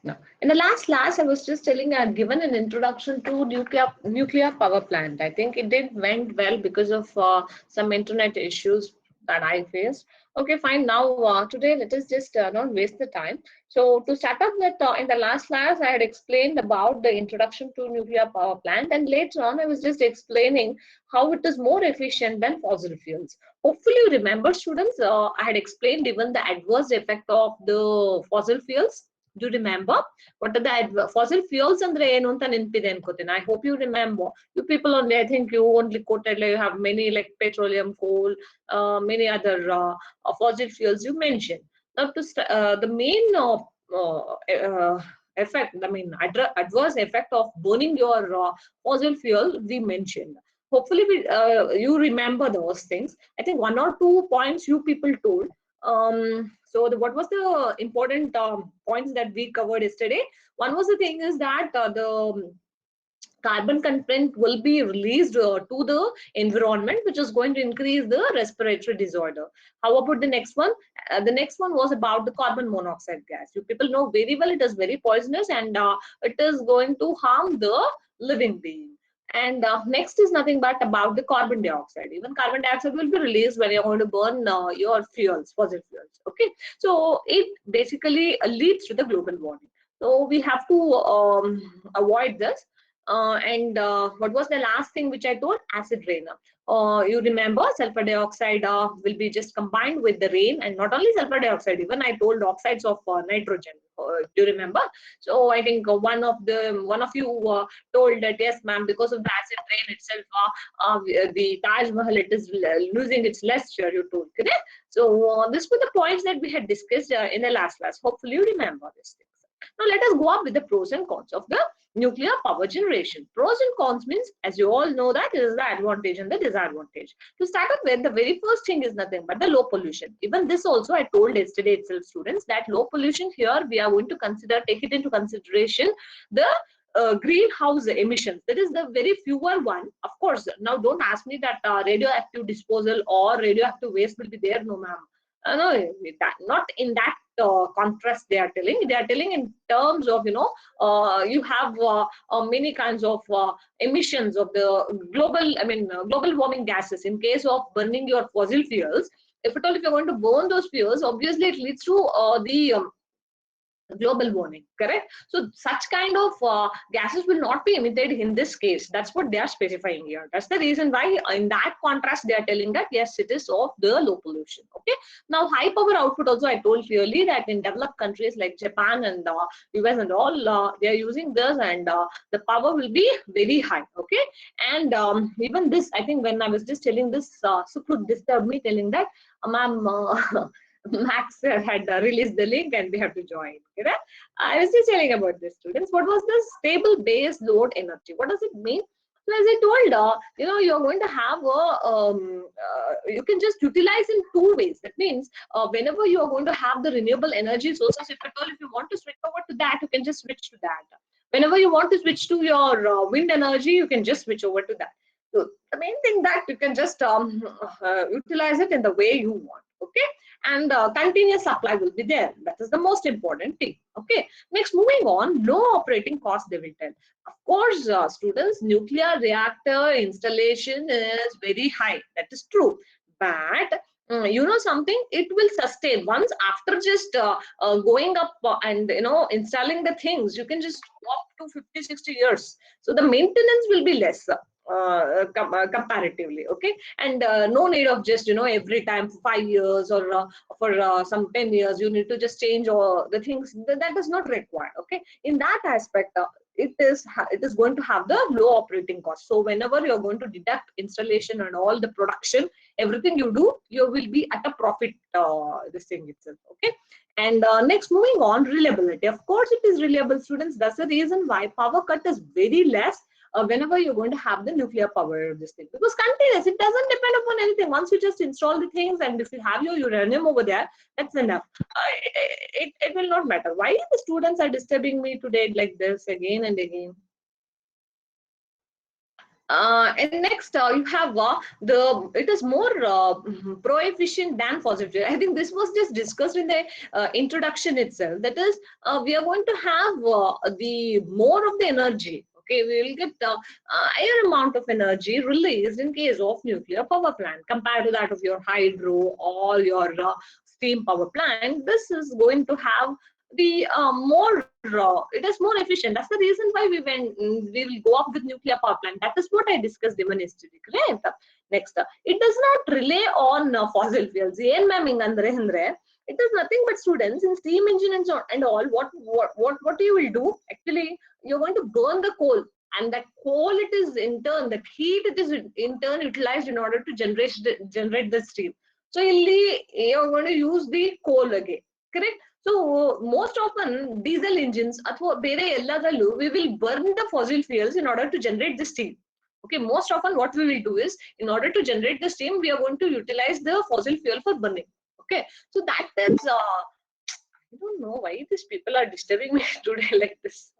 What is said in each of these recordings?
No. In the last class, I was just telling I had given an introduction to nuclear power plant. I think it did went well because of some internet issues that I faced. Okay, fine. Now today, let us just not waste the time. So to start up with, in the last class, I had explained about the introduction to nuclear power plant, and later on, I was just explaining how it is more efficient than fossil fuels. Hopefully, you remember, students. I had explained even the adverse effect of the fossil fuels. Do you remember what are the fossil fuels andre ಏನು ಅಂತ ನೆನಪಿದೆ ಅನ್ಕೋತೀನಿ. I hope you remember. You people only, I think you only quoted like you have many like petroleum, coal, many other fossil fuels you mentioned. Now the main uh, effect, I mean adverse effect of burning your fossil fuel we mentioned. Hopefully you remember those things. I think one or two points you people told. What was the important points that we covered yesterday? One was the thing is that the carbon content will be released to the environment, which is going to increase the respiratory disorder. How about the next one? The next one was about the carbon monoxide gas. You people know very well it is very poisonous, and it is going to harm the living being. And next is nothing but about the carbon dioxide. Even carbon dioxide will be released when you're going to burn your fuels, fossil fuels. Okay, so it basically leads to the global warming. So we have to avoid this. And what was the last thing which I told? Acid rain. You remember sulfur dioxide will be just combined with the rain, and not only sulfur dioxide, even I told oxides of nitrogen. Do you remember? So I think one of you told that yes, ma'am, because of the acid rain itself, the Taj Mahal it is losing its luster. You told, correct? So this were the points that we had discussed in the last class. Hopefully you remember these things. Now let us go up with the pros and cons of the nuclear power generation. Pros and cons means, as you all know, that is the advantage and the disadvantage. To start off with, the very first thing is nothing but the low pollution. Even this also I told yesterday itself, students, that low pollution here we are going to take it into consideration the greenhouse emissions. That is the very fewer one. Of course, now don't ask me that radioactive disposal or radioactive waste will be there. No, ma'am. No, not in that contrast they are telling. They are telling in terms of, you have many kinds of emissions of the global warming gases. In case of burning your fossil fuels, if at all if you're going to burn those fuels, obviously it leads to the global warming, correct? So such kind of gases will not be emitted in this case. That's what they are specifying here. That's the reason why in that contrast they are telling that yes, it is of the low pollution. Okay, now high power output also I told clearly that in developed countries like Japan and US and all, they are using this, and the power will be very high. Okay, and even this, I think when I was just telling this, Sukrut disturbed me telling that ma'am, Max had released the link and we have to join. Correct? I was just telling about this, students. What was the stable base load energy? What does it mean? So as I told, you're going to have you can just utilize in two ways. That means whenever you are going to have the renewable energy sources, if at all, if you want to switch over to that, you can just switch to that. Whenever you want to switch to your wind energy, you can just switch over to that. So the main thing that you can just utilize it in the way you want. Okay, and continuous supply will be there. That is the most important thing. Okay, next, moving on, low operating cost they will tell. Of course, students, nuclear reactor installation is very high. That is true, but you know something, it will sustain once after just going up and installing the things. You can just walk to 50-60 years, so the maintenance will be less comparatively. Okay, and no need of just every time for 5 years or for some 10 years you need to just change all the things. That does not require. Okay, in that aspect, it is going to have the low operating cost. So whenever you're going to deduct installation and all the production, everything you do, you will be at a profit, this thing itself. Okay, and next, moving on, reliability. Of course it is reliable, students. That's the reason why power cut is very less whenever you're going to have the nuclear power this thing, because continuous, it doesn't depend upon anything. Once you just install the things, and if you have your uranium over there, that's enough. It will not matter. Why the students are disturbing me today like this again and again? And next, you have it is more pro-efficient than fossil fuel. I think this was just discussed in the introduction itself. That is, we are going to have the more of the energy. Okay, we will get higher amount of energy released in case of nuclear power plant compared to that of your hydro or your steam power plant. This is going to have the it is more efficient. That's the reason why we will go up with nuclear power plant. That is what I discussed even yesterday, correct? Next, it does not rely on fossil fuels. It is nothing but, students, in steam engine and all, what you will do, actually you're going to burn the coal, and that coal, it is in turn, that heat, it is in turn utilized in order to generate the steam. So you're going to use the coal again, correct? So most often diesel engines, we will burn the fossil fuels in order to generate the steam. Okay, most often what we will do is, in order to generate the steam, we are going to utilize the fossil fuel for burning. Okay, so that is I don't know why these people are disturbing me today like this.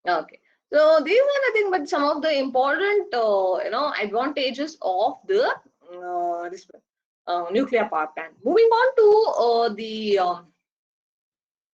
Okay, so these are nothing but some of the important advantages of the nuclear power plant. Moving on to the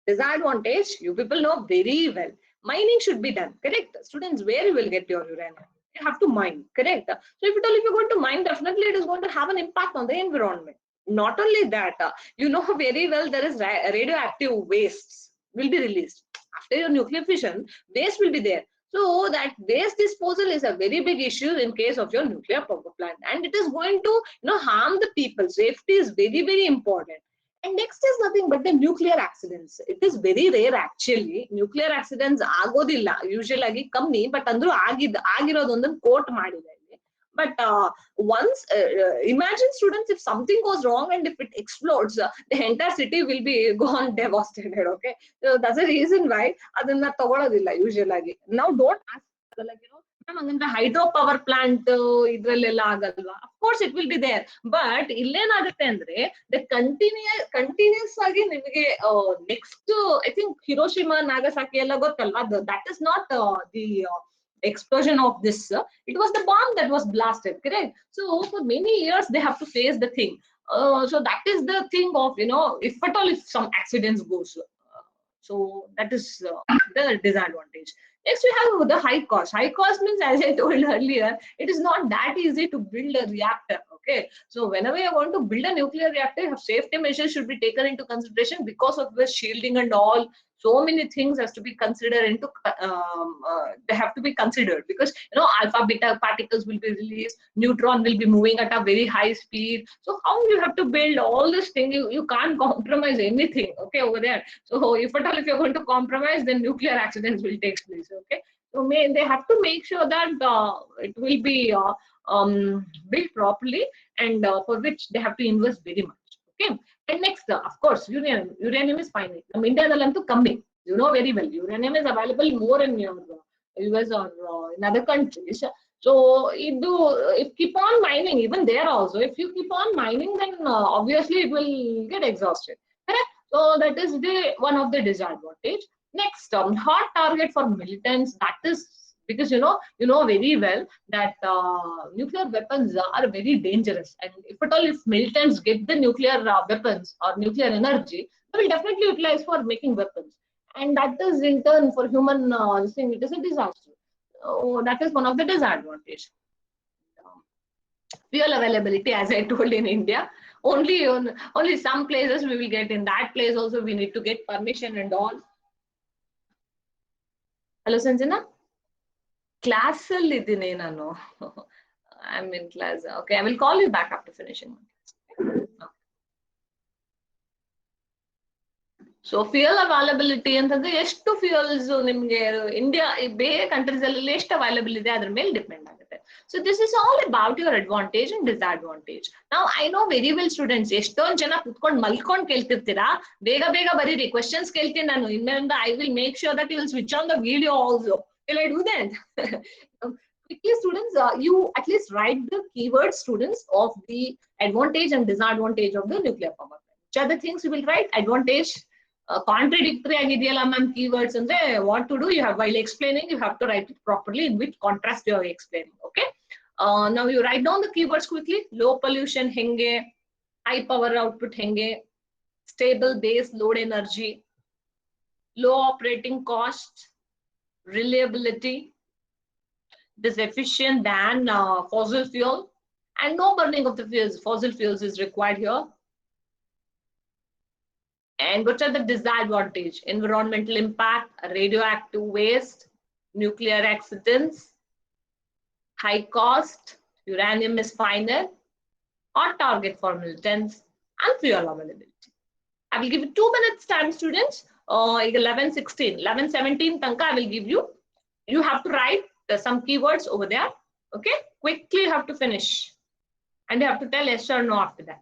disadvantage, you people know very well. Mining should be done, correct? Students, where you will get your uranium? You have to mine, correct? So if you're going to mine, definitely it is going to have an impact on the environment. Not only that, you know very well there is radioactive wastes will be released. After your nuclear fission, waste will be there. So that waste disposal is a very big issue in case of your nuclear power plant, and it is going to harm the people. Safety is very, very important. And next is nothing but the nuclear accidents. It is very rare actually. Nuclear accidents ಆಗೋದಿಲ್ಲ usually ಆಗಿ ಕಮ್ಮಿ, but ಅಂದ್ರೂ ಆಗಿರೋದೊಂದನ್ನು coat ಮಾಡಿದೆ. But once imagine, students, if something goes wrong and if it explodes, the entire city will be gone devastated. Okay, so that's the reason why ಅದನ್ನ ತಗೊಳ್ಳೋದಿಲ್ಲ usually ಆಗಿ. Now don't ask, like, ಹಂಗಂದ್ರೆ hydro power plant ಇದ್ರಲ್ಲೆಲ್ಲ ಆಗಲ್ವಾ? Of course it will be there, but ಇಲ್ಲೇನಾಗುತ್ತೆ ಅಂದ್ರೆ continuous ಆಗಿ ನಿಮಗೆ next, I think Hiroshima Nagasaki ಎಲ್ಲ ಗೊತ್ತಲ್ವಾ, that is not the explosion of this, it was the bomb that was blasted, correct? So for many years they have to face the thing. So that is the thing of, if at all, if some accidents goes, so that is the disadvantage. Next, we have the high cost. High cost means, as I told earlier, it is not that easy to build a reactor. Okay, so whenever you want to build a nuclear reactor, safety measures should be taken into consideration because of the shielding and all. So many things has to be considered into they have to be considered, because alpha beta particles will be released, neutron will be moving at a very high speed. So how you have to build all this thing? You can't compromise anything, okay, over there. So if at all, if you're going to compromise, then nuclear accidents will take place. Okay, so they have to make sure that it will be built properly, and for which they have to invest very much. Okay, and next, of course, uranium is finite. India dalantu kammi, you know very well, uranium is available more in your US or in other countries. So if keep on mining, even there also, if you keep on mining, then obviously it will get exhausted, correct? So that is the one of the disadvantage. Next, hot target for militants. That is because you know very well that nuclear weapons are very dangerous, and if at all, if militants get the nuclear weapons or nuclear energy, they will definitely utilize for making weapons, and that is in turn for human thing, it is a disaster. So that is one of the disadvantage. Fuel availability, as I told, in India, only some places we will get. In that place also we need to get permission and all. Hello, Sanjana. Class ಅಲ್ಲಿ ಇದ್ದೀನಿ ನಾನು. I'm in class. Okay, I will call you back after finishing my class. So fuel availability ಅಂತಂದ್ರೆ ಎಷ್ಟು fuels ನಿಮ್ಗೆ India ಬೇರೆ countries ಅಲ್ಲಿ ಎಷ್ಟು available ಇದೆ ಅದ್ರ ಮೇಲೆ ಡಿಪೆಂಡ್ ಆಗುತ್ತೆ. So this is all about your advantage and disadvantage. Now I know very well, students, ಎಷ್ಟೊಂದು ಜನ ಕುತ್ಕೊಂಡು ಮಲ್ಕೊಂಡು ಕೇಳ್ತಿರ್ತೀರಾ. ಬೇಗ ಬೇಗ ಬರೀರಿ, ಕ್ವೆಶ್ಚನ್ಸ್ ಕೇಳ್ತೀನಿ ನಾನು. ಇನ್ಮೇಲಿಂದ I will make sure that you will switch on the video also. Will I do that? Quickly, students, you at least write the keywords, students, of the advantage and disadvantage of the nuclear power plant. Which are the things you will write? Advantage, contradictory ಆಗಿದೆಯಲ್ಲ ma'am keywords ಅಂದ್ರೆ what to do you have while explaining you have to write it properly in which contrast you are explaining okay now you write down the keywords quickly low pollution henge high power output henge stable base load energy low operating cost reliability it is efficient than fossil fuel and no burning of the fossil fuels is required here. And what are the disadvantage? Environmental impact, radioactive waste, nuclear accidents, high cost, uranium is finite, or target for militants, and fuel availability. I will give you 2 minutes time, students. 11:16, 11:17 tanka I will give you. You have to write some keywords over there. Okay, quickly you have to finish. And you have to tell yes or no after that.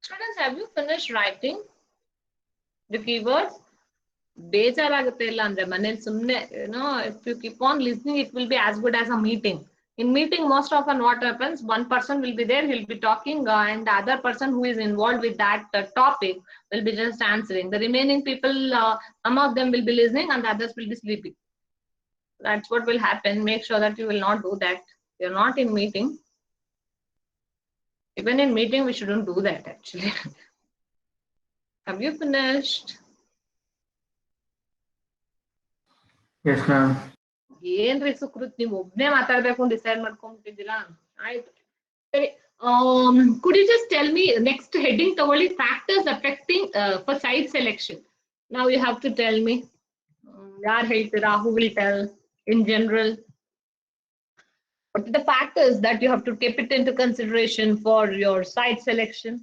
Students, have you finished writing the keywords? ಬೇಜಾರಾಗುತ್ತೆ ಇಲ್ಲ ಅಂದ್ರೆ ಮನೇಲಿ ಸುಮ್ನೆ if you keep on listening it will be as good as a meeting. In meeting most often what happens, one person will be there, he'll be talking and the other person who is involved with that topic will be just answering. The remaining people, some of them will be listening and the others will be sleeping. That's what will happen. Make sure that you will not do that. You're not in meeting. Even in meeting we shouldn't do that actually. Have you finished? Yes, ma'am. ಏನ್ರಿ ಸುಕೃತ್ ನೀವು ಒಬ್ನೇ ಮಾತಾಡ್ಬೇಕು ಅಂತ decide ಮಾಡ್ಕೊಂಡ್ಬಿಟ್ಟಿದ್ದೀರಾ ಆಯ್ತು ಸರಿ could you just tell me next heading ತಗೊಳ್ಳಿ factors affecting for site selection. Now you have to tell me ಯಾರು ಹೇಳ್ತೀರಾ, who will tell in general, what are the factors that you have to keep it into consideration for your site selection.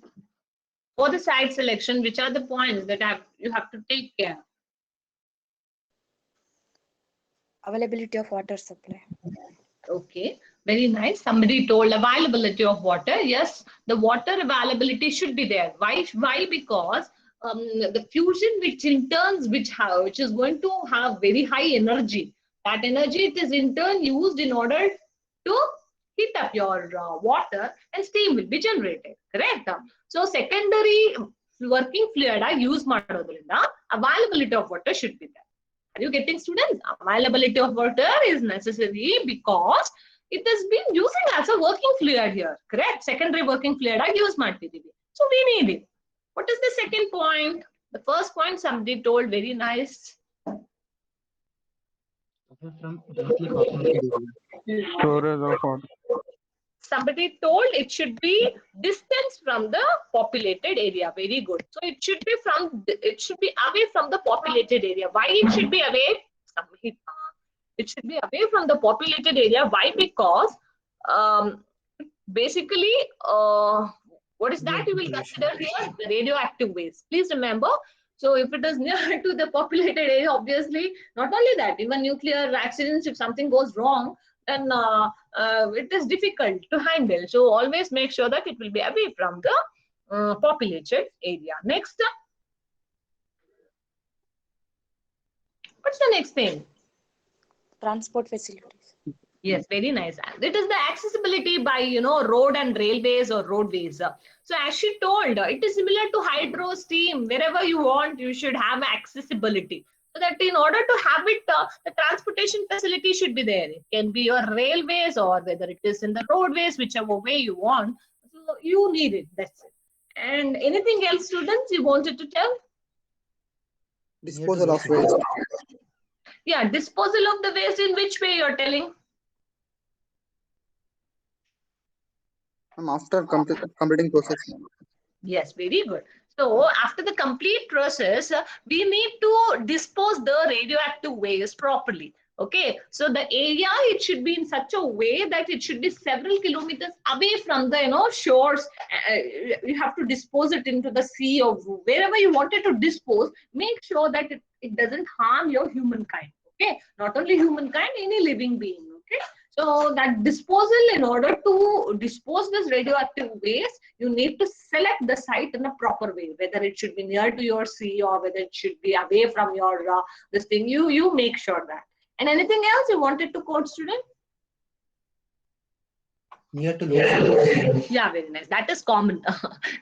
For the site selection, which are the points that you have to take care? Availability of water supply. Okay, very nice. Somebody told availability of water. Yes, the water availability should be there. Why? Why? Because the fusion, which in turns, which is going to have very high energy. That energy it is in turn used in order to heat up your water, and steam will be generated. Correct. So secondary working fluid use ಮಾಡೋದ್ರಿಂದ availability of water should be there. Are you getting, students? Availability of water is necessary because it has been using as a working fluid here. Correct? Secondary working fluid use ಮಾಡ್ತಿದ್ದೀವಿ. So we need it. What is the second point? The first point somebody told very nice. From densely populated area. Storage of water. Somebody told it should be distance from the populated area. Very good. So it should be away from the populated area. Why it should be away? It should be away from the populated area. Why? Because basically, what is that you will consider here? The radioactive waste. Please remember. So if it is near to the populated area, obviously, not only that, even nuclear accidents, if something goes wrong, then it is difficult to handle. So always make sure that it will be away from the populated area. Next, what's the next thing? Transport facilities. Yes, very nice. It is the accessibility by road and railways or roadways. So as she told, it is similar to hydro, steam. Wherever you want, you should have accessibility. So that in order to have it, the transportation facility should be there. It can be your railways or whether it is in the roadways, whichever way you want. So you need it. That's it. And anything else, students, you wanted to tell? Disposal of waste. Yeah, disposal of the waste. In which way you're telling? After completing process. Yes, very good. So after the complete process, we need to dispose the radioactive waste properly. Okay, so the area, it should be in such a way that it should be several kilometers away from the shores. You have to dispose it into the sea or wherever you wanted to dispose. Make sure that it doesn't harm your humankind. Okay, not only humankind, any living being. Okay, so that disposal, in order to dispose this radioactive waste, you need to select the site in a proper way, whether it should be near to your sea or whether it should be away from your this thing. You make sure that. And anything else you wanted to quote, student? Near to load center. Yeah, very nice. That is common.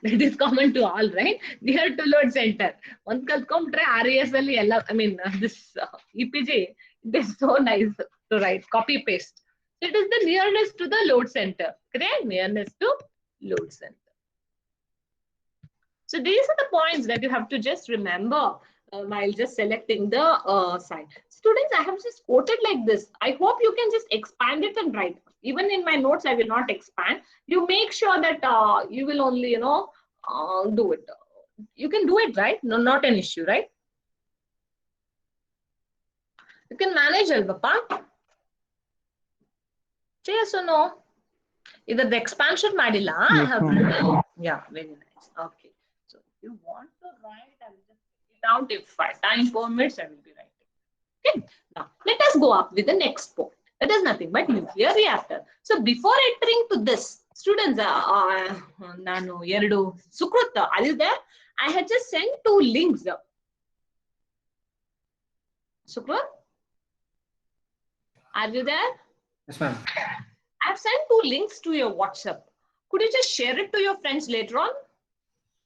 That is common to all, right? Near to load center. One kalkomtre RES alli ella, I mean, this EPG, it is so nice to write, copy paste. It is the nearness to the load center. Correct? Nearness to load center. So these are the points that you have to just remember while just selecting the site. Students, I have just quoted like this. I hope you can just expand it and write. Even in my notes, I will not expand. You make sure that you will only, do it. You can do it, right? No, not an issue, right? You can manage, Papa. Yes or no? Either the expansion madilla. I have to. Yeah, very nice. Okay. So if you want to write, I will just take it out. If time permits, I will be writing. Okay. Now let us go up with the next point. That is nothing but nuclear reactor. So before entering to this, students, Nanu Yerdu Sukrut, are you there? I had just sent 2 links. Sukrut, are you there? Yes, ma'am. I've sent 2 links to your WhatsApp. Could you just share it to your friends later on?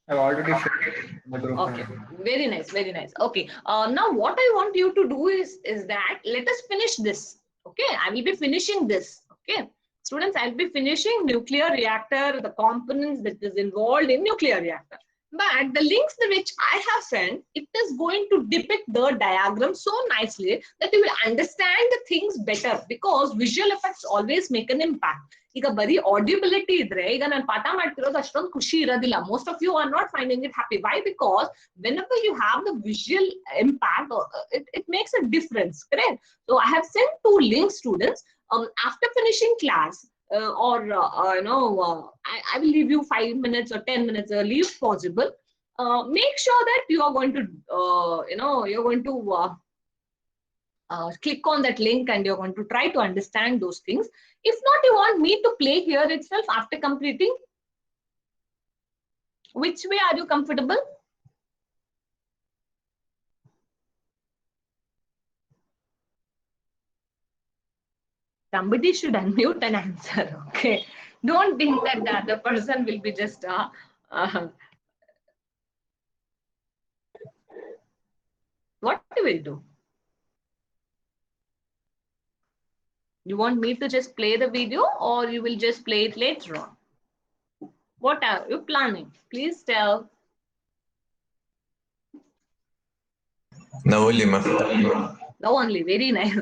I've already shared it in the group. Okay, very nice, very nice. Okay, now what I want you to do is that let us finish this. Okay, I will be finishing this. Okay, students, I'll be finishing nuclear reactor, the components that is involved in nuclear reactor. But the links which I have sent, it is going to depict the diagram so nicely that you will understand the things better, because visual effects always make an impact. ಈಗ ಬರೀ ಆಡಿಬಿಲಿಟಿ ಇದ್ರೆ ಈಗ ನಾನು ಪಾಠ ಮಾಡ್ತಿರೋದು ಅಷ್ಟೊಂದು ಖುಷಿ ಇರೋದಿಲ್ಲ. Most of you are not finding it happy. Why? Because whenever you have the visual impact, it makes a difference. Correct? So I have sent 2 links, students. After finishing class, I will leave you 5 minutes or 10 minutes early if possible. Make sure that you are going to click on that link and you're going to try to understand those things. If not, you want me to play here itself after completing? Which way are you comfortable? Somebody should unmute and answer, okay? Don't think that the other person will be just what you will do? You want me to just play the video or you will just play it later on? What are you planning? Please tell. No, Lima. No, only, very nice.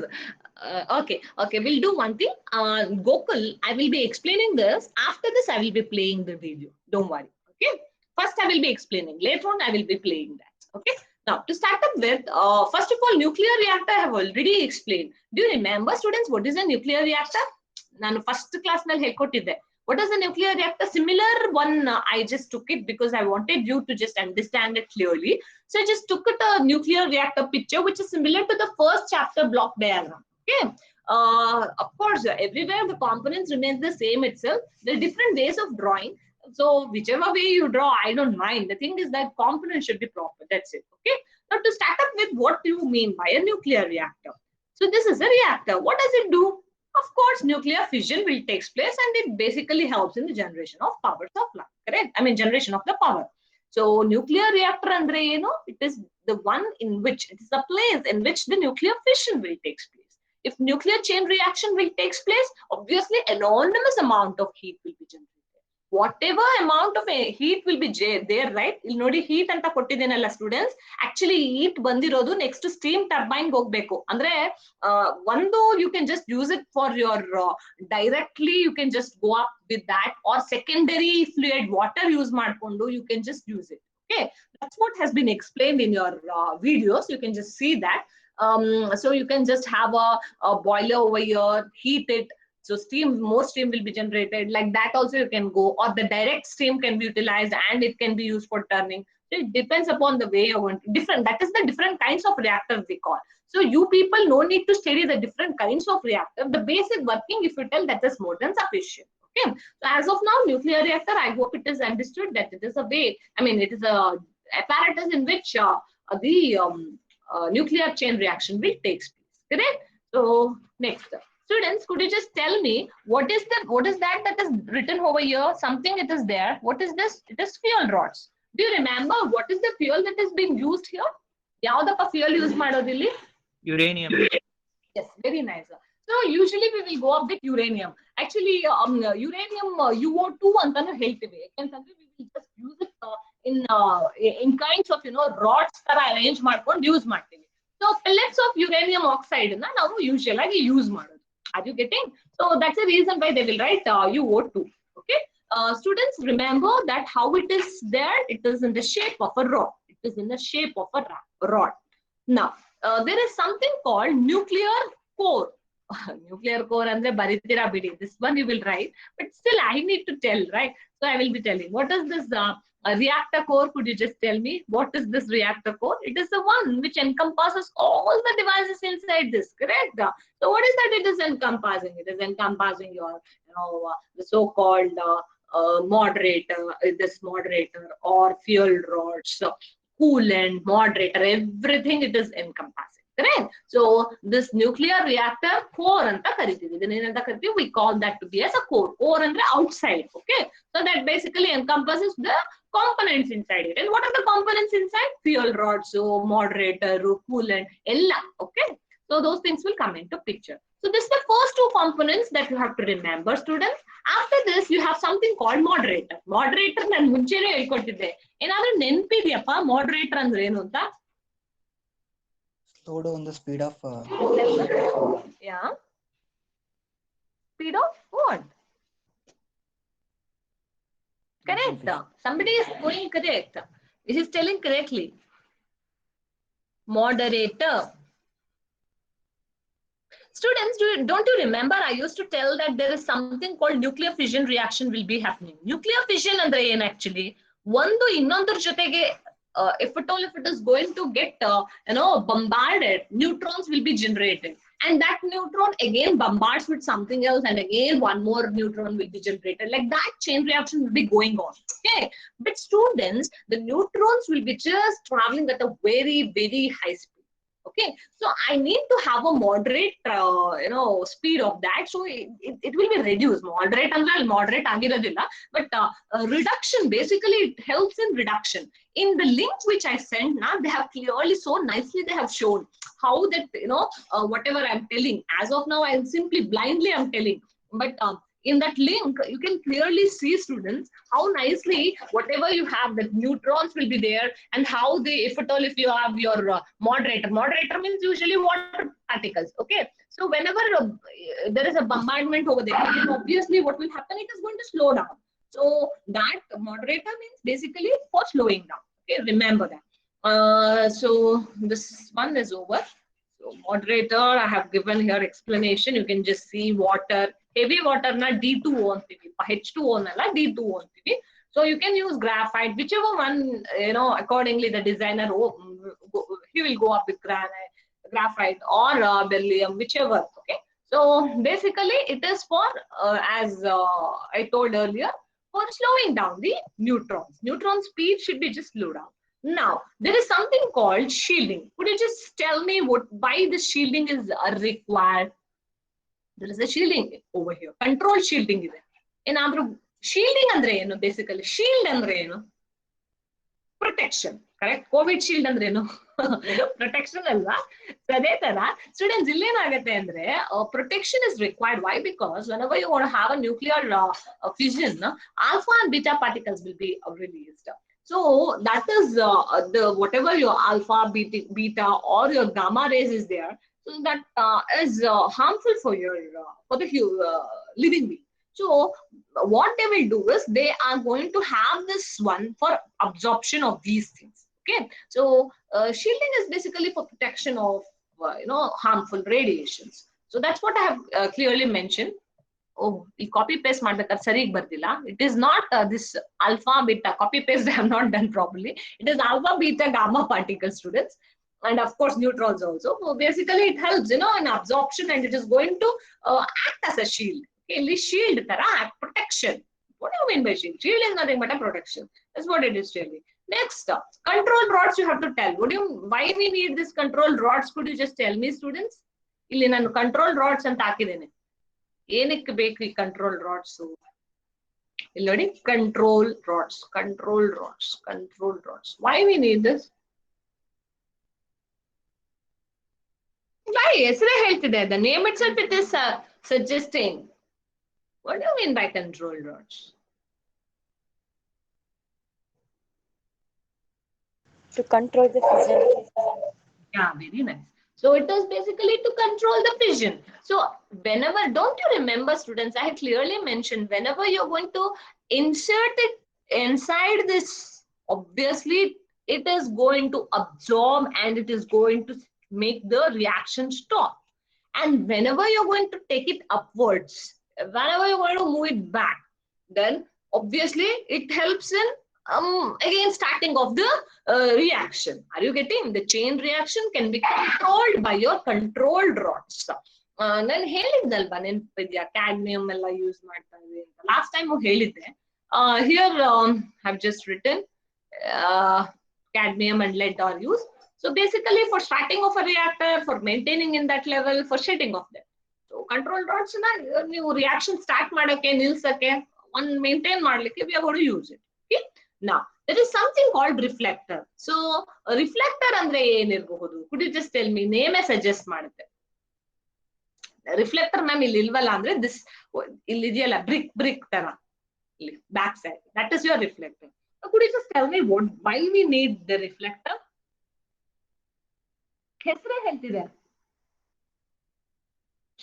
Okay, we'll do one thing. Gokul, I will be explaining this. After this, I will be playing the video. Don't worry. Okay. First, I will be explaining. Later on, I will be playing that. Okay. Now, to start up with, first of all, nuclear reactor I have already explained. Do you remember, students, what is a nuclear reactor? Nanu first class nal helkottide. What is a nuclear reactor? Similar one, I just took it because I wanted you to just understand it clearly. So I just took it a nuclear reactor picture, which is similar to the first chapter block diagram. Okay. Of course, everywhere the components remain the same itself. There are different ways of drawing. So whichever way you draw, I don't mind. The thing is that components should be proper. That's it. Okay. Now to start up with, what do you mean by a nuclear reactor? So this is a reactor. What does it do? Of course, nuclear fission will take place and it basically helps in the generation of power supply. Correct? I mean, generation of the power. So nuclear reactor, andre, it is the one in which, it is the place in which the nuclear fission will take place. If nuclear chain reaction will take place, obviously enormous amount of heat will be generated. Whatever amount of heat will be there, right? You'll know the heat anta kottidhenalla students. Actually, heat bandirodu next to steam turbine hogbeku. Andre, one you can just use it for your directly, you can just go up with that, or secondary fluid water use madkondo, you can just use it. Okay, that's what has been explained in your videos. You can just see that. So you can just have a boiler over here, heat it. So more steam will be generated. Like that also you can go, or the direct steam can be utilized and it can be used for turning. So it depends upon the way you want. That is the different kinds of reactors we call. So you people no need to study the different kinds of reactor. The basic working, if you tell, that is more than sufficient. Okay. So as of now, nuclear reactor, I hope it is understood that it is a way. I mean, it is a apparatus in which the nuclear chain reaction will take place. Correct? So next. Students, could you just tell me what is that is written over here? Something it is there. What is this? It is fuel rods. Do you remember what is the fuel that is being used here? Yaudappa fuel use madodilli? Uranium. Yes, very nice. So usually we will go up with uranium. Actually, uranium UO2 antanu heltive. Yakantandre we will just use it in kinds of rods tara arrange ಮಾಡ್ಕೊಂಡು use ಮಾಡ್ತೀವಿ. So pellets of uranium oxide na ನಾವು usually ಆಗಿ use ಮಾಡೋದು. Are you getting? So that's the reason why they will write UO2. Okay. Students, remember that how it is there. It is in the shape of a rod. It is in the shape of a rod. Now, there is something called nuclear core. Nuclear core andre baritira bidi. This one you will write, but still I need to tell, right? So I will be telling. What is this reactor core? Could you just tell me what is this reactor core? It is the one which encompasses all the devices inside this. Correct? So what is that? It is encompassing. It is encompassing your, the so-called moderator, this moderator or fuel rods, coolant, moderator, everything it is encompassing. Correct? So this nuclear reactor core anta karitivi. We call that to be as a core. Core and outside. Okay. So that basically encompasses the components inside it. And what are the components inside? Fuel rods, so moderator, coolant, ella. Okay. So those things will come into picture. So this is the first two components that you have to remember, students. After this, you have something called moderator. Moderator nan munchene helkottidde. Enadru nenpidiyappa moderator andre enu anta? Slow down the speed of Yeah. Speed of what? Correct. Somebody is going correct. This is telling correctly. Moderator. Students, don't you remember I used to tell that there is something called nuclear fission reaction will be happening. Nuclear fission andre ಏನು actually? ಒಂದು ಇನ್ನೊಂದರ ಜೊತೆಗೆ if at all, if it is going to get, bombarded, neutrons will be generated. And that neutron again bombards with something else, and again one more neutron will be generated. Like that chain reaction will be going on. Okay, but students, the neutrons will be just traveling at a very, very high speed. Okay, so I need to have a moderate, speed of that. So it will be reduced. Moderate and moderate agiradilla, but reduction, basically it helps in reduction. In the link which I sent now, they have clearly, so nicely they have shown how that, whatever I'm telling, as of now, I'm simply blindly I'm telling, but in that link, you can clearly see, students, how nicely whatever you have, that neutrons will be there, and how they, if at all, if you have your moderator means usually water particles. Okay, so whenever there is a bombardment over there, then obviously what will happen? It is going to slow down. So that moderator means basically for slowing down. Okay, remember that. So this one is over. So moderator, I have given here explanation. You can just see water. Heavy water na D2O ಅಂತೀವಿ, H2O ನಲ್ಲ D2O ಅಂತೀವಿ. So you can use graphite, whichever one, accordingly the designer, he will go up with graphite or beryllium, whichever. Okay, so basically it is for, as I told earlier, for slowing down the neutrons. Neutron speed should be just slowed down. Now, there is something called shielding. Could you just tell me why this shielding is required? There is a shielding over here. Control shielding is there. Shielding andre eno, basically. Shield andre eno? Protection. Correct? COVID shield andre eno? Protection alva. So adhe tara, students, ille enagate andre, protection is required. Why? Because whenever you want to have a nuclear fission, alpha and beta particles will be released. So that is the whatever your alpha, beta, or your gamma rays is there. So that is harmful for your for the living being. So what they will do is they are going to have this one for absorption of these things. Okay, so shielding is basically for protection of harmful radiations. So that's what I have clearly mentioned. Oh, ಈ copy paste ಮಾಡ್ಬೇಕಾದ್ರೆ ಸರಿಯಾಗಿ ಬರ್ದಿಲ್ಲ. It is not this alpha beta copy paste. They have not done properly. It is alpha beta gamma particle, students, and of course neutrons also. So basically it helps in absorption, and it is going to act as a shield. Okay, shield tara protection. What do you mean by shield? Shield is nothing but a protection. That's what it is really. Next, control rods you have to tell. Why we need this control rods? Could you just tell me, students? ಇಲ್ಲಿ ನಾನು control rods ಅಂತ ಹಾಕಿದ್ದೇನೆ. ಏನಕ್ಕೆ ಬೇಕು ಈ control rods? ಇಲ್ಲಿ ನೋಡಿ, control rods. Why we need this? Why? ಹೆಸರೇ ಹೇಳ್ತಿದೆ. The name itself it is suggesting. What do you mean by control rods? To control the fission. Yeah, very nice. So it is basically to control the fission. So whenever, don't you remember, students, I had clearly mentioned, whenever you're going to insert it inside this, obviously it is going to absorb and it is going to make the reaction stop. And whenever you're going to take it upwards, whenever you're going to move it back, then obviously it helps in again starting of the reaction. Are you getting? The chain reaction can be controlled by your controlled rods. ನಾನು ಹೇಳಿದ್ದಲ್ವಾ, ನೆನಪಿದ್ಯಾ? Cadmium ಎಲ್ಲ use ಮಾಡ್ತಾ ಇದ್ವಿ ಅಂತ last time ಹೇಳಿದ್ದೆ. Here I've just written cadmium and lead are used. So basically for starting of a reactor, for maintaining in that level, for shutting off them. So control rods na ನೀವು reaction start ಮಾಡೋಕೆ, ನಿಲ್ಸಕ್ಕೆ, one maintain ಮಾಡ್ಲಿಕ್ಕೆ we are going to use it. Okay? Now there is something called reflector. So reflector ಅಂದ್ರೆ ಏನಿರಬಹುದು? Could you just tell me? ನೇಮೇ suggest ಮಾಡುತ್ತೆ. Reflector ma'am ಇಲ್ಲಿ ಇಲ್ವಲ್ಲ ಅಂದ್ರೆ ದಿಸ್ ಇಲ್ಲಿ ಇದೆಯಲ್ಲ ಬ್ರಿಕ್ ತರ ಇಲ್ಲಿ back side, that is your reflector. Could you just tell me why we need the reflector? ಹೆಸರೇ ಹೇಳ್ತಿದೆ.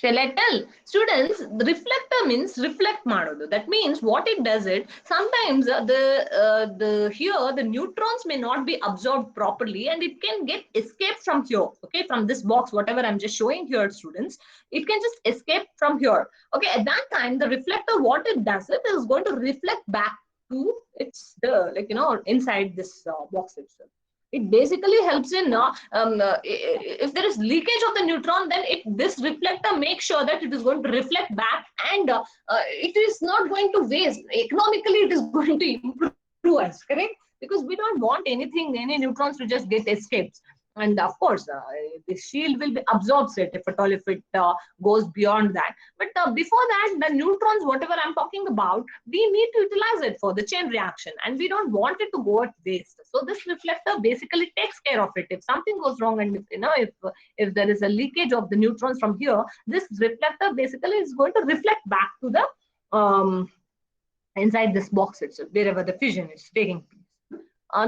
Shall I tell? Students, the reflector means reflect ಮಾಡೋದು. That means what it does it, sometimes here the neutrons may not be absorbed properly and it can get escape from here. Okay, from this box, whatever I'm just showing here, students, it can just escape from here. Okay, at that time the reflector, what it does, it is going to reflect back to its inside this box itself. It basically helps in if there is leakage of the neutron, then this reflector makes sure that it is going to reflect back, and it is not going to waste. Economically, it is going to improve us, correct? Because we don't want any neutrons to just get escaped. And of course, the shield will absorbs it if at all, if it goes beyond that. But before that, the neutrons, whatever I'm talking about, we need to utilize it for the chain reaction, and we don't want it to go at waste. So this reflector basically takes care of it. If something goes wrong, and if there is a leakage of the neutrons from here, this reflector basically is going to reflect back to the inside this box itself, wherever the fission is taking place.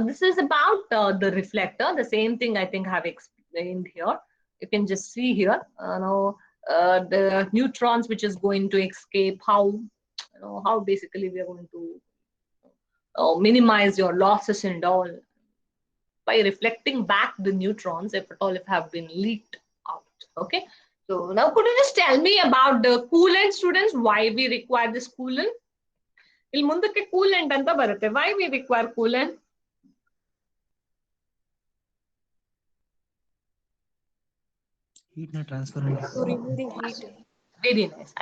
This is about the reflector. The same thing I think I have explained here. You can just see here, the neutrons which is going to escape, how basically we are going to minimize your losses and all by reflecting back the neutrons, if at all, if have been leaked out. Okay. So now could you just tell me about the coolant, students? Why we require this coolant? Il mundake coolant anta barutte. Why we require coolant? Heat na transfer. To remove the heat. Very nice.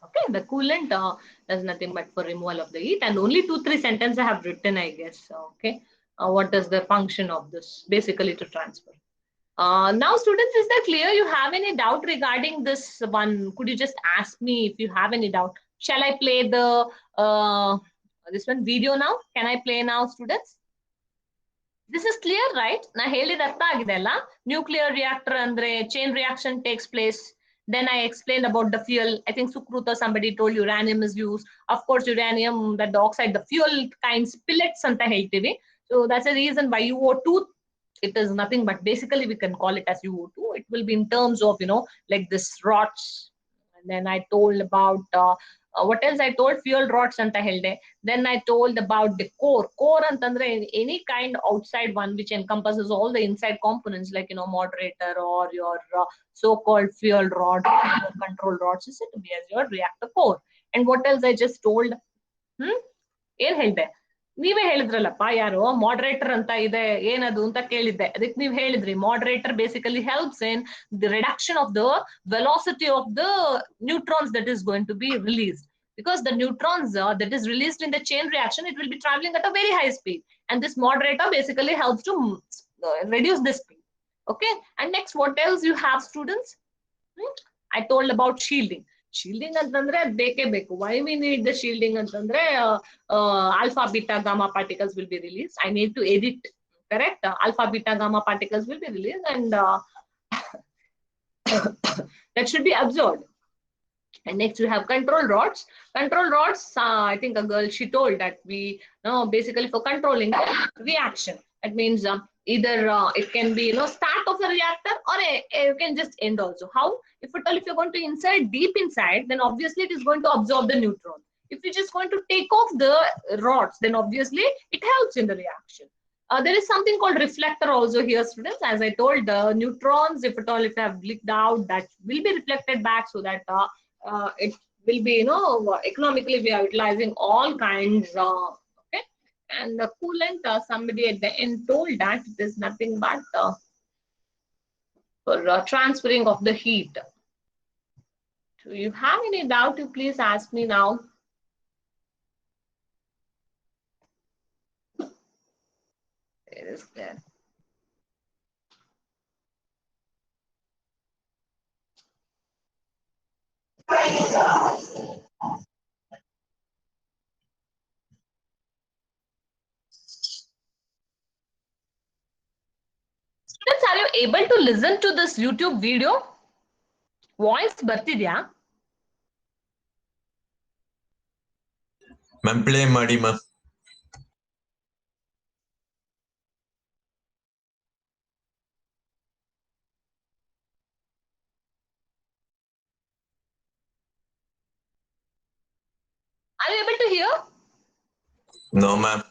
Okay, the coolant does nothing but for removal of the heat, and only 2-3 sentences I have written, I guess. Okay, what is the function of this? Basically to transfer. Now, students, is that clear? You have any doubt regarding this one? Could you just ask me if you have any doubt? Shall I play the this one video now? Can I play now, students? This is clear, right? Na helid artha agidella. Nuclear reactor andre chain reaction takes place. Then I explained about the fuel. I think Sukruta, somebody told uranium is used. Of course, uranium, the dioxide, the fuel kinds, pellets anta heltivi. So that's the reason why UO2, it is nothing but basically we can call it as UO2. It will be in terms of, like this rods. And then I told about what else I told? Fuel rods anta helde. Then I told about the core. Core antandre any kind outside one which encompasses all the inside components, like moderator or your so-called fuel rod, control rods is it to be as your reactor core. And what else I just told? ಏನ್ ಹೇಳ್ದೆ? ನೀವೇ ಹೇಳಿದ್ರಲ್ಲಪ್ಪ, ಯಾರು moderator ಅಂತ ಇದೆ, ಏನದು ಅಂತ ಕೇಳಿದ್ದೆ. ಅದಕ್ಕೆ ನೀವು ಹೇಳಿದ್ರಿ moderator basically helps in the reduction of the velocity of the neutrons that is going to be released, because the neutrons that is released in the chain reaction, it will be traveling at a very high speed, and this moderator basically helps to reduce this speed. Okay, and next, what else you have, students? I told about shielding. Shielding antandre beke beku. Why we need the shielding antandre alpha, beta, gamma particles will be released. I need to edit, correct? Alpha, beta, gamma particles will be released, and that should be absorbed. And next we have control rods. Control rods, I think a girl, she told that we basically for controlling reaction. That means either it can be start of a reactor, or you can just end also. How? If at all, if you're going to insert deep inside, then obviously it is going to absorb the neutron. If you're just going to take off the rods, then obviously it helps in the reaction. There is something called reflector also here, students. As I told, the neutrons, if at all, if they have leaked out, that will be reflected back, so that it will be, economically we are utilizing all kinds. Okay, and the coolant, somebody at the end told that it is nothing but for transferring of the heat. Do you have any doubt? You please ask me now. It is clear. Students, are you able to listen to this YouTube video? Voice ಬರ್ತಿದ್ಯಾ? Ma'am play ಮಾಡಿ ma'am. Are you able to hear? No ma'am.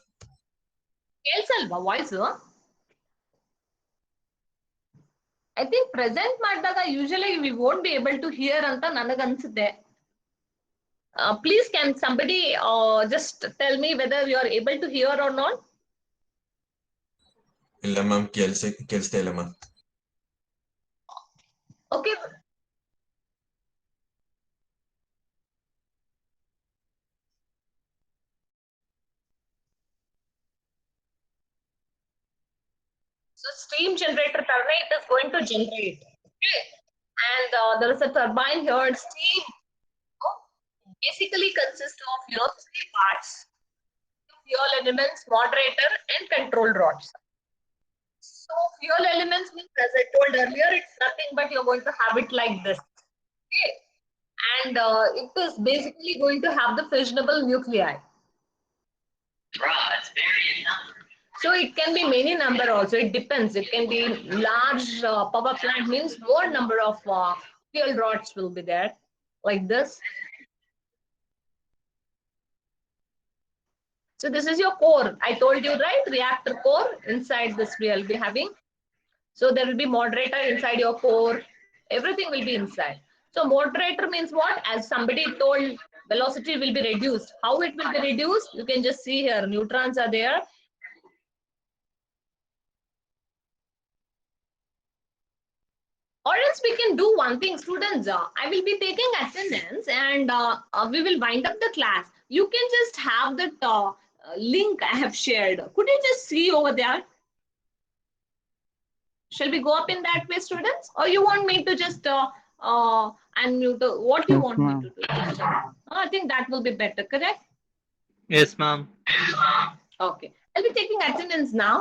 ಕೇಳಿಸಲ್ವಾ voice? I think present ಮಾಡಿದಾಗ usually we won't be able to hear ಅಂತ ನನಗನ್ಸುತ್ತೆ. Please, can somebody just tell me whether you are able to hear or not? ಇಲ್ಲ ma'am ಕೇಳಿಸ್ತಾ ಇಲ್ಲ ma'am. Okay. So steam generator turbine, it is going to generate. Okay. And there is a turbine here. Steam basically consists of three parts: fuel elements, moderator, and control rods. So fuel elements means, as I told earlier, it's nothing but you're going to have it like this. Okay. And it is basically going to have the fissionable nuclei. So it can be many number also. It depends. It can be large power plant means more number of fuel rods will be there, like this. So this is your core. I told you, right? Reactor core. Inside this we'll be having. So there will be moderator inside your core. Everything will be inside. So moderator means what? As somebody told, velocity will be reduced. How it will be reduced? You can just see here. Neutrons are there. Or else we can do one thing, students. I will be taking attendance and we will wind up the class. You can just have that link I have shared. Could you just see over there? Shall we go up in that way, students? Or you want me to just unmute? What do you want me to do? I think that will be better, correct? Yes, ma'am. Okay. I'll be taking attendance now.